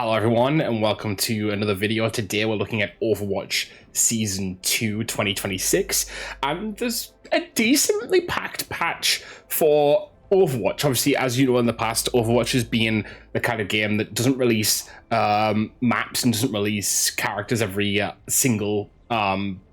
Hello everyone and welcome to another video. Today we're looking at Overwatch Season 2 2026 and there's a decently packed patch for Overwatch. Obviously, as you know in the past, Overwatch has been the kind of game that doesn't release maps and doesn't release characters every single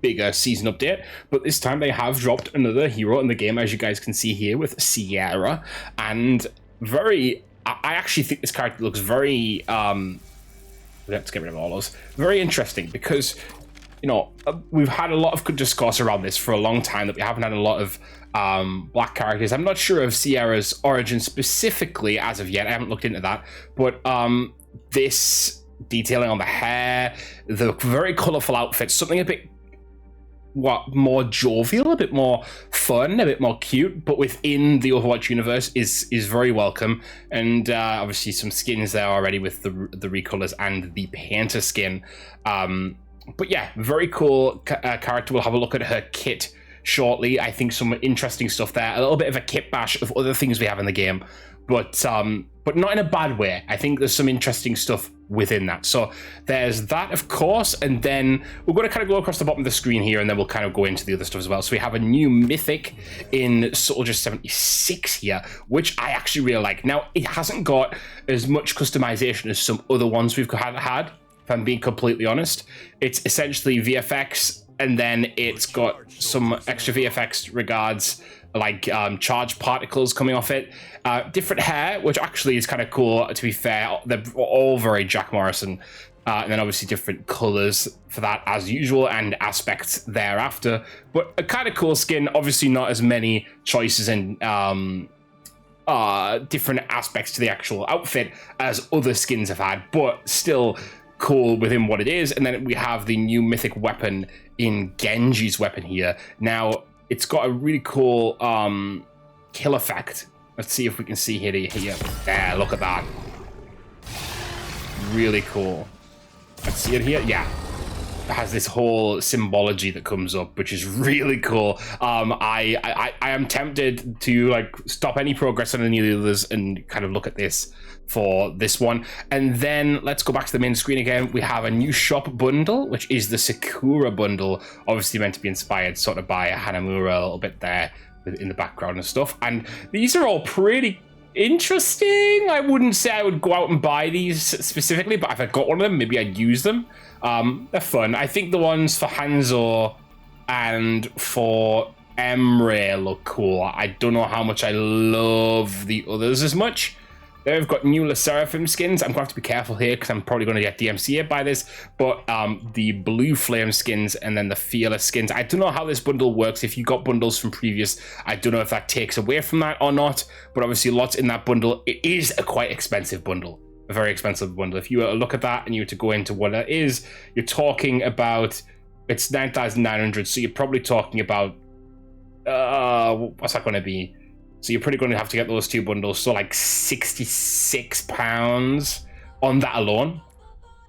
bigger season update, but this time they have dropped another hero in the game, as you guys can see here with Sierra, and I actually think this character looks very, let's get rid of all those, very interesting because, you know, we've had a lot of good discourse around this for a long time, that we haven't had a lot of black characters. I'm not sure of Sierra's origin specifically as of yet. I haven't looked into that, but this detailing on the hair, the very colorful outfits, something a bit more jovial, a bit more fun, a bit more cute, but within the Overwatch universe is very welcome. And obviously some skins there already with the recolors and the painter skin. But yeah, very cool character. We'll have a look at her kit shortly. I think some interesting stuff there. A little bit of a kit bash of other things we have in the game, but not in a bad way. I think there's some interesting stuff within that. So there's that, of course, and then we're going to kind of go across the bottom of the screen here, and then we'll kind of go into the other stuff as well. So we have a new mythic in Soldier 76 here, which I actually really like. Now, it hasn't got as much customization as some other ones we've had, if I'm being completely honest. It's essentially VFX, and then it's got some extra VFX regards like charged particles coming off it, different hair, which actually is kind of cool, to be fair. They're all very Jack Morrison, and then obviously different colors for that as usual, and aspects thereafter, but a kind of cool skin. Obviously not as many choices and different aspects to the actual outfit as other skins have had, but still cool within what it is. And then we have the new mythic weapon in Genji's weapon here. Now, it's got a really cool kill effect. Let's see if we can see here. There, look at that. Really cool. Let's see it here. Yeah. It has this whole symbology that comes up, which is really cool. I am tempted to like stop any progress on any of the others and kind of look at this for this one. And then let's go back to the main screen again. We have a new shop bundle, which is the Sakura bundle, obviously meant to be inspired sort of by Hanamura a little bit there in the background and stuff. And these are all pretty interesting. I wouldn't say I would go out and buy these specifically, but if I got one of them, maybe I'd use them. They're fun. I think the ones for Hanzo and for Emre look cool. I don't know how much I love the others as much. They've got new La Seraphim skins. I'm going to have to be careful here because I'm probably going to get DMCA'd by this. But the Blue Flame skins and then the Fearless skins. I don't know how this bundle works. If you got bundles from previous, I don't know if that takes away from that or not. But obviously lots in that bundle. It is a quite expensive bundle. A very expensive bundle. If you were to look at that and you were to go into what it is, you're talking about, it's 9,900. So you're probably talking about, what's that going to be? So you're pretty going to have to get those two bundles. So like £66 on that alone.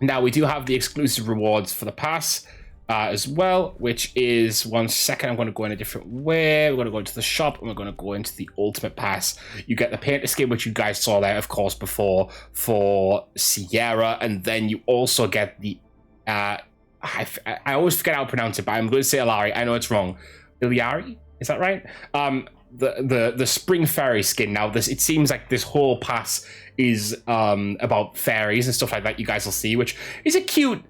Now we do have the exclusive rewards for the pass as well, which is, one second, I'm going to go in a different way. We're going to go into the shop and we're going to go into the ultimate pass. You get the painter skin, which you guys saw there, of course, before for Sierra. And then you also get the, I always forget how to pronounce it, but I'm going to say Ilari. I know it's wrong. Iliari? Is that right? The Spring Fairy skin. Now this, it seems like this whole pass is about fairies and stuff like that. You guys will see, which is a cute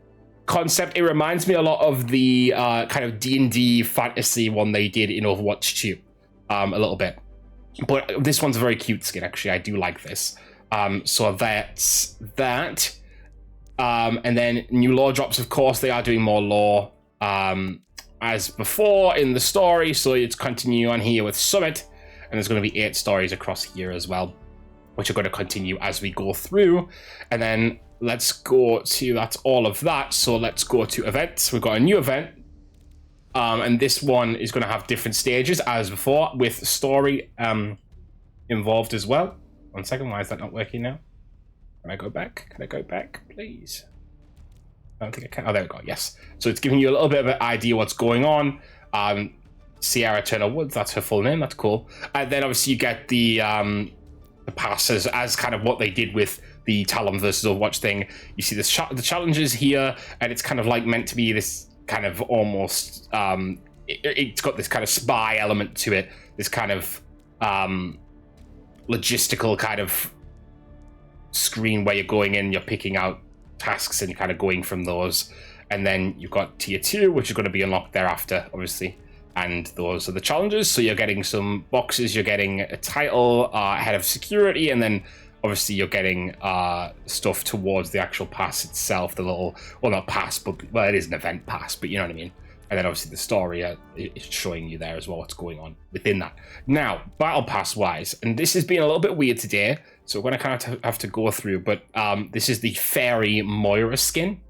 concept. It reminds me a lot of the kind of D&D fantasy one they did in Overwatch 2, a little bit. But this one's a very cute skin, actually. I do like this. So that's that. And then new lore drops, of course. They are doing more lore as before in the story, so it's continue on here with Summit, and there's going to be 8 stories across here as well, which are going to continue as we go through. And then let's go to, that's all of that, so let's go to events. We've got a new event, and this one is going to have different stages as before, with story involved as well. One second, why is that not working now? Can I go back? Can I go back, please? I don't think I can. Oh, there we go. Yes. So it's giving you a little bit of an idea what's going on. Sierra Turner Woods, that's her full name. That's cool. And then obviously you get the passes as kind of what they did with the Talon versus Overwatch thing. You see the challenges here, and it's kind of like meant to be this kind of almost it's got this kind of spy element to it, this kind of logistical kind of screen where you're going in, you're picking out tasks and you're kind of going from those. And then you've got tier 2, which is going to be unlocked thereafter, obviously. And those are the challenges. So you're getting some boxes, you're getting a title, head of security, and then obviously you're getting stuff towards the actual pass itself, the little, well, not pass, but, well, it is an event pass, but you know what I mean. And then obviously the story is showing you there as well what's going on within that. Now, battle pass wise, and this has been a little bit weird today, so we're going to kind of have to go through, but this is the Fairy Moira skin,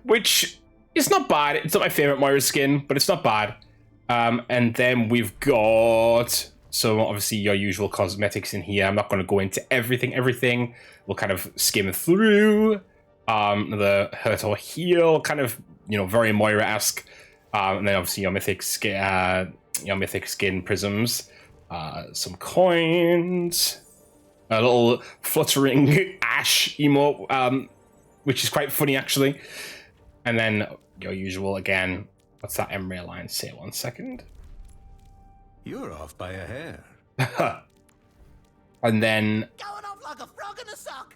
which is not bad. It's not my favorite Moira skin, but it's not bad. And then we've got some, obviously, your usual cosmetics in here. I'm not going to go into everything. We'll kind of skim through. The hurt or heal, kind of, you know, very Moira-esque. And then obviously your mythic skin prisms, some coins, a little fluttering ash emote, which is quite funny actually. And then your usual again. What's that Emery Alliance say? 1 second. You're off by a hair. And then going off like a frog in a sock.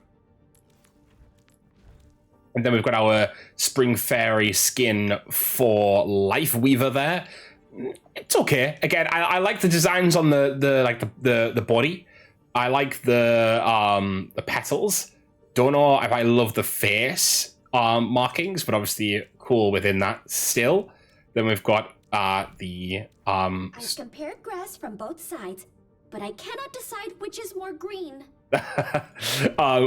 And then we've got our Spring Fairy skin for Life Weaver there. It's okay. Again, I like the designs on the body. I like the petals. Don't know if I love the face markings, but obviously cool within that still. Then we've got the I've compared grass from both sides, but I cannot decide which is more green.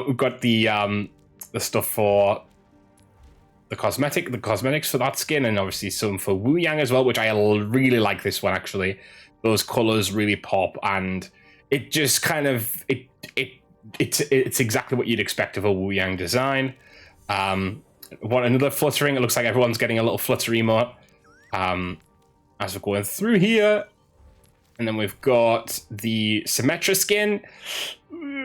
we've got the stuff for the cosmetics for that skin, and obviously some for Wu Yang as well, which I really like this one actually. Those colors really pop, and it just kind of it's exactly what you'd expect of a Wu Yang design. Want another fluttering? It looks like everyone's getting a little flutter emote as we're going through here. And then we've got the Symmetra skin.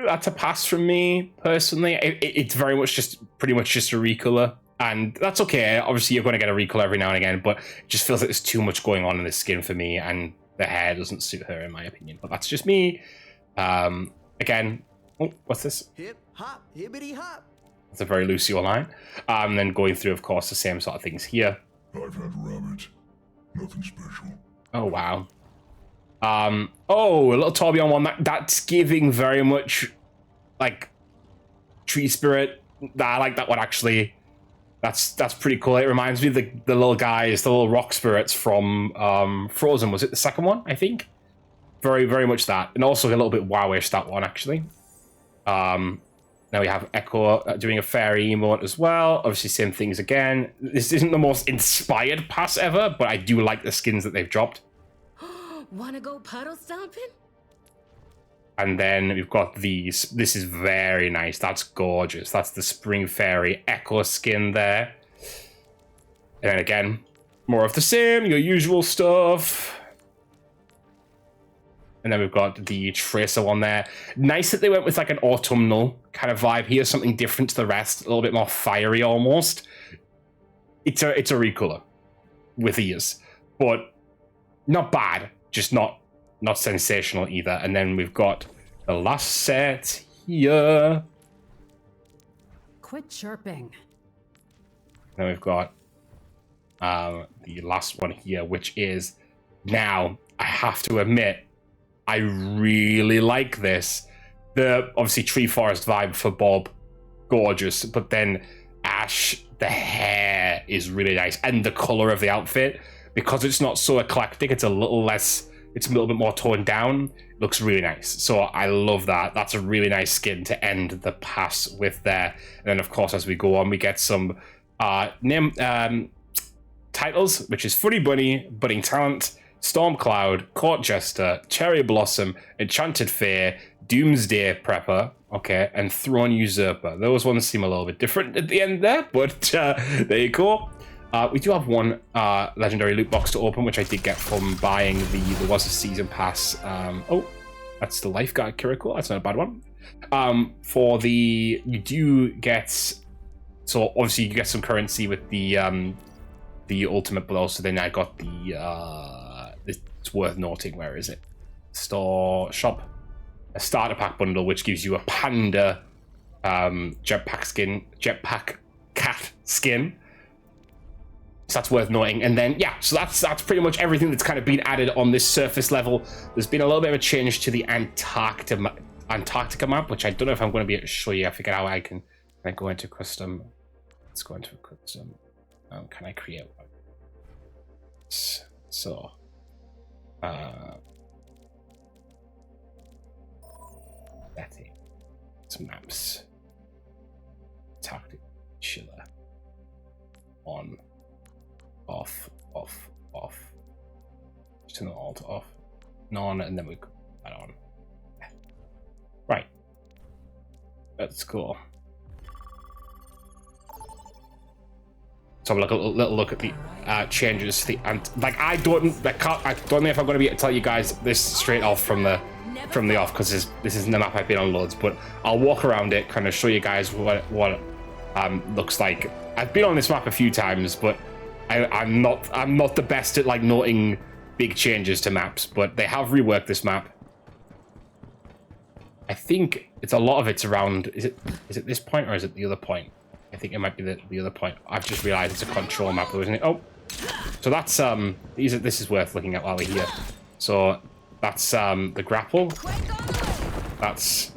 That's a pass from me personally. It's very much pretty much just a recolor. And that's okay. Obviously, you're going to get a recolor every now and again, but it just feels like there's too much going on in this skin for me, and the hair doesn't suit her, in my opinion. But that's just me. Again, oh, what's this? Hip hop, hibbity hop. It's a very Lucio line. And then going through, of course, the same sort of things here. I've had rabbit. Nothing special. Oh, wow. Oh, a little Torbjorn one. That's giving very much, like, Tree Spirit. I like that one, actually. That's pretty cool. It reminds me of the little guys, the little rock spirits from Frozen. Was it the second one, I think? Very, very much that. And also a little bit wowish, that one, actually. Now we have Echo doing a fairy emote as well. Obviously, same things again. This isn't the most inspired pass ever, but I do like the skins that they've dropped. Wanna go puddle stomping? And then we've got these. This is very nice. That's gorgeous. That's the Spring Fairy Echo skin there. And then again, more of the same, your usual stuff. And then we've got the Tracer one there. Nice that they went with like an autumnal kind of vibe here, something different to the rest, a little bit more fiery almost. It's a recolor with ears, but not bad, just not sensational either. And then we've got the last set here. Quit chirping. Then we've got the last one here, which is, now I have to admit, I really like this. The obviously tree forest vibe for Bob, gorgeous, but then Ash, the hair is really nice, and the color of the outfit, because it's not so eclectic, it's a little bit more toned down. It looks really nice. So I love that. That's a really nice skin to end the pass with there. And then of course, as we go on, we get some titles, which is Funny Bunny, Budding Talent, Stormcloud, Court Jester, Cherry Blossom, Enchanted Fae, Doomsday Prepper, okay, and Throne Usurper. Those ones seem a little bit different at the end there, but there you go. We do have one legendary loot box to open, which I did get from buying there was a season pass. Oh, that's the Lifeguard Kiriko. That's not a bad one. For the you do get, so obviously you get some currency with the ultimate, but also then I got the it's worth noting, where is it? Store shop, a starter pack bundle, which gives you a panda jetpack cat skin. So that's worth noting. And then yeah, so that's pretty much everything that's kind of been added on this surface level. There's been a little bit of a change to the Antarctica map, which I don't know if I'm going to be able to show you. I figured out I can go into custom. Let's go into custom. Can I create one? So that's it. Some maps. Antarctic Chiller. On. Off. Just turn the alt off. None, and then we put that on. Right. That's cool. So have a little look at the changes. I don't know if I'm going to be able to tell you guys this straight off from the off, because this isn't the map I've been on loads. But I'll walk around it, kind of show you guys what looks like. I've been on this map a few times, but I'm not the best at like noting big changes to maps. But they have reworked this map. I think it's a lot of it's around. Is it this point or is it the other point? I think it might be the other point. I've just realized it's a control map, though, isn't it? Oh, so that's this is worth looking at while we're here. So that's the grapple. That's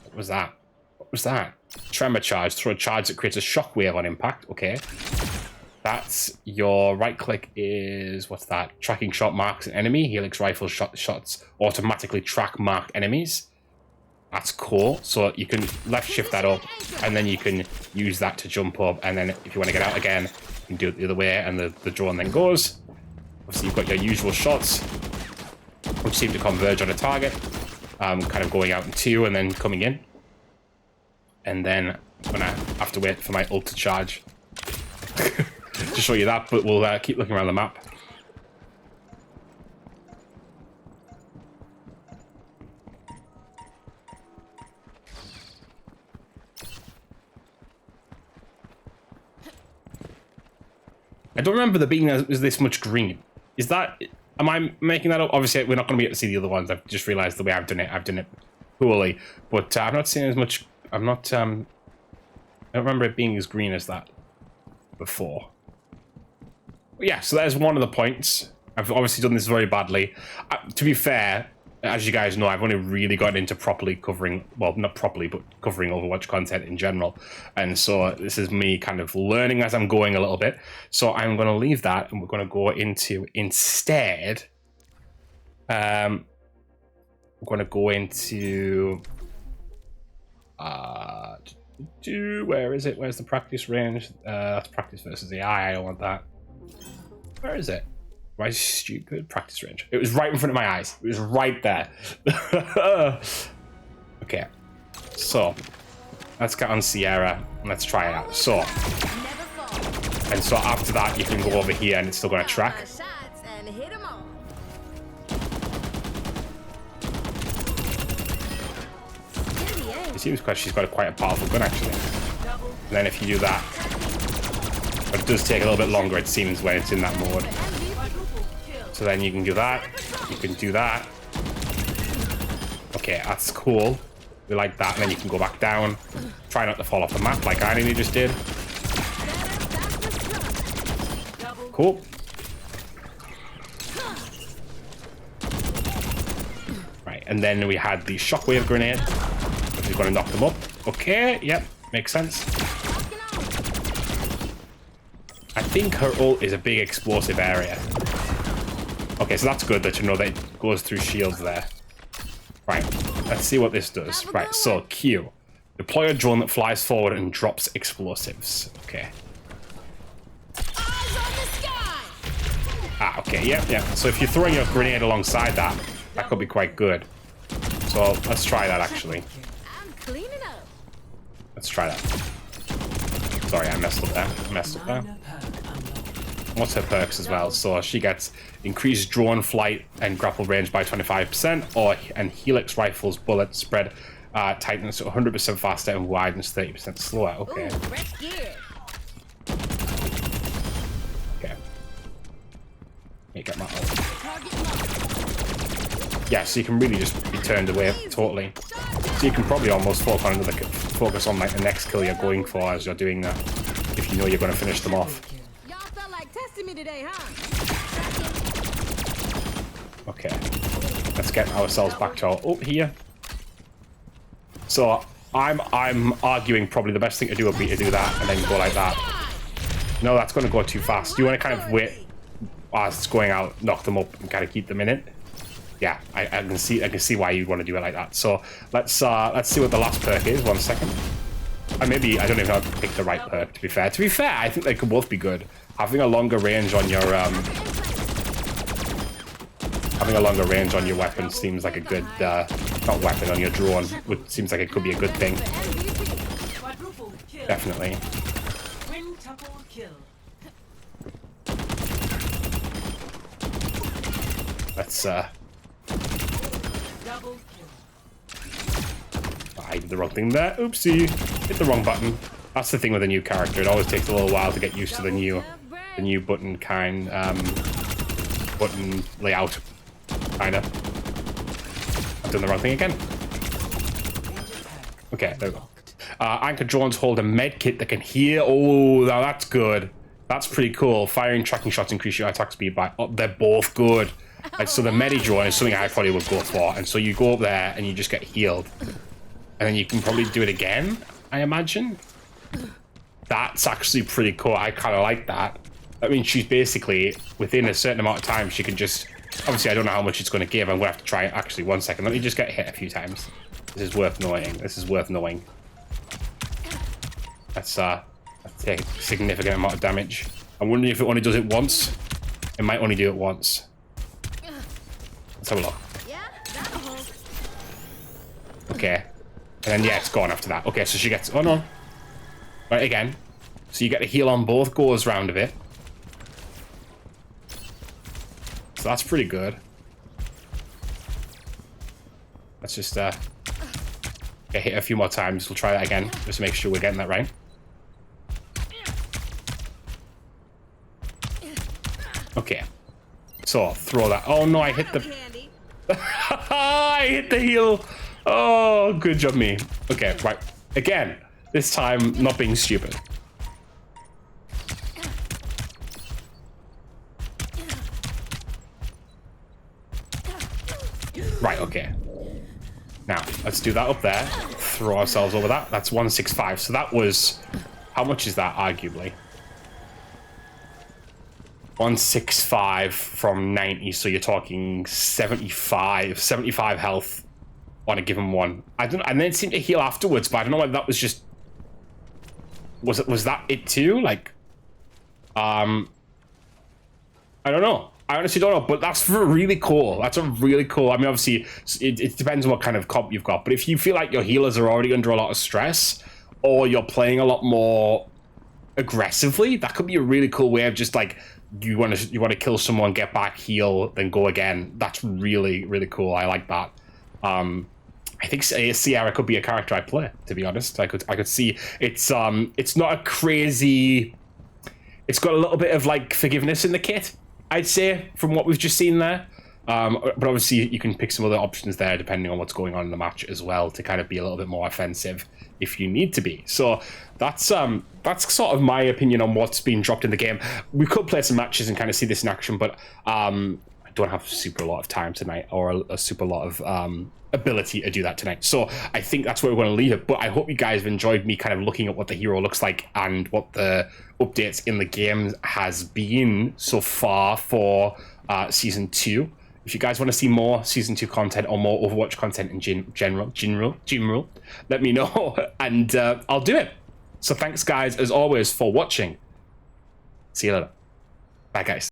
what was that? What was that? Tremor charge. Throw a charge that creates a shockwave on impact. Okay. That's your right click is what's that? Tracking shot marks an enemy. Helix rifle shots automatically track marked enemies. That's cool. So you can left shift that up, and then you can use that to jump up, and then if you want to get out again, you can do it the other way, and the drone then goes. Obviously you've got your usual shots, which seem to converge on a target, kind of going out in two and then coming in. And then I'm gonna have to wait for my ult to charge to show you that, but we'll keep looking around the map. I don't remember there being this much green. Is that... Am I making that up? Obviously, we're not going to be able to see the other ones. I've just realized the way I've done it poorly. But I've not seen as much... I'm not... I don't remember it being as green as that before. But yeah, so there's one of the points. I've obviously done this very badly. To be fair, as you guys know, I've only really gotten into properly covering... Well, not properly, but covering Overwatch content in general. And so this is me kind of learning as I'm going a little bit. So I'm going to leave that, and we're going to go into, instead... we're going to go into... where is it? Where's the practice range? That's practice versus AI. I don't want that. Where is it? Am I stupid? Practice range. It was right in front of my eyes. It was right there. Okay. So, let's get on Sierra and let's try it out. So, and so after that, you can go over here and it's still going to track. It seems like she's got quite a powerful gun, actually. And then if you do that, but it does take a little bit longer, it seems, when it's in that mode. So then you can do that. You can do that. Okay, that's cool. We like that. And then you can go back down. Try not to fall off the map like I nearly just did. Cool. Right, and then we had the shockwave grenade, which is going to knock them up. Okay, yep, makes sense. I think her ult is a big explosive area. Okay, so that's good that you know that it goes through shields there. Right, let's see what this does. Right, so Q. Deploy a drone that flies forward and drops explosives. Okay. Ah, okay, yeah. So if you're throwing your grenade alongside that, that could be quite good. So let's try that, actually. Let's try that. Sorry, I messed up there. What's her perks as well? So she gets increased drone flight and grapple range by 25%, and Helix rifles bullet spread tightens 100% faster and widens 30% slower. Okay. Ooh, fresh gear. Okay. Yeah, get my ult. Target locked. Yeah, so you can really just be turned away totally. So you can probably almost focus on like the next kill you're going for as you're doing that, if you know you're going to finish them off. Y'all felt like testing me today, huh? Okay, let's get ourselves back to our ult here. So I'm arguing probably the best thing to do would be to do that and then go like that. No, that's going to go too fast. You want to kind of wait as it's going out, knock them up, and kind of keep them in it. Yeah, I can see why you'd want to do it like that. So let's see what the last perk is. 1 second. And maybe I don't even know how to pick the right perk. To be fair, I think they could both be good. Having a longer range on your weapon seems like a good not weapon, on your drone seems like it could be a good thing. Definitely. Let's I did the wrong thing there. Oopsie. Hit the wrong button. That's the thing with a new character. It always takes a little while to get used to the new button button layout. Kinda. I've done the wrong thing again. Okay, there we go. Anchor drones hold a med kit that can heal. Oh, now that's good. That's pretty cool. Firing tracking shots increase your attack speed by... Oh, they're both good. Like, so the medi drone is something I probably would go for. And so you go up there and you just get healed. And then you can probably do it again, I imagine. That's actually pretty cool. I kind of like that. I mean, she's basically, within a certain amount of time, she can just... Obviously, I don't know how much it's going to give. I'm going to have to try it. Actually, 1 second. Let me just get hit a few times. This is worth knowing. Let's take a significant amount of damage. I'm wondering if it only does it once. It might only do it once. Let's have a look. Okay. And then, yeah, it's gone after that. Okay, so she gets... Oh, no. Right, again. So you get to heal on both goes round of it. So that's pretty good. Let's just get hit a few more times. We'll try that again, just to make sure we're getting that right. Okay. So, throw that. Oh, no, I hit the... I hit the heal. Oh, good job, me. Okay, right. Again, this time not being stupid. Right, okay. Now, let's do that up there. Throw ourselves over that. That's 165. So that was... How much is that, arguably? 165 from 90, so you're talking 75 health on a given one. And then it seemed to heal afterwards, but I don't know whether that was just... Was that it too? Like, I don't know. I honestly don't know, but that's really cool. That's a really cool... I mean, obviously, it depends on what kind of comp you've got, but if you feel like your healers are already under a lot of stress, or you're playing a lot more aggressively, that could be a really cool way of just, like, you want to kill someone, get back, heal, then go again. That's really, really cool. I like that. I think Sierra could be a character I play, to be honest. I could see it's not a crazy... It's got a little bit of, like, forgiveness in the kit, I'd say, from what we've just seen there. But obviously you can pick some other options there depending on what's going on in the match as well to kind of be a little bit more offensive if you need to be. So that's sort of my opinion on what's been dropped in the game. We could play some matches and kind of see this in action, but I don't have super a lot of time tonight or a super lot of ability to do that tonight. So I think that's where we're going to leave it. But I hope you guys have enjoyed me kind of looking at what the hero looks like and what the updates in the game has been so far for Season 2. If you guys want to see more Season 2 content or more Overwatch content in general, let me know and I'll do it. So thanks, guys, as always, for watching. See you later. Bye, guys.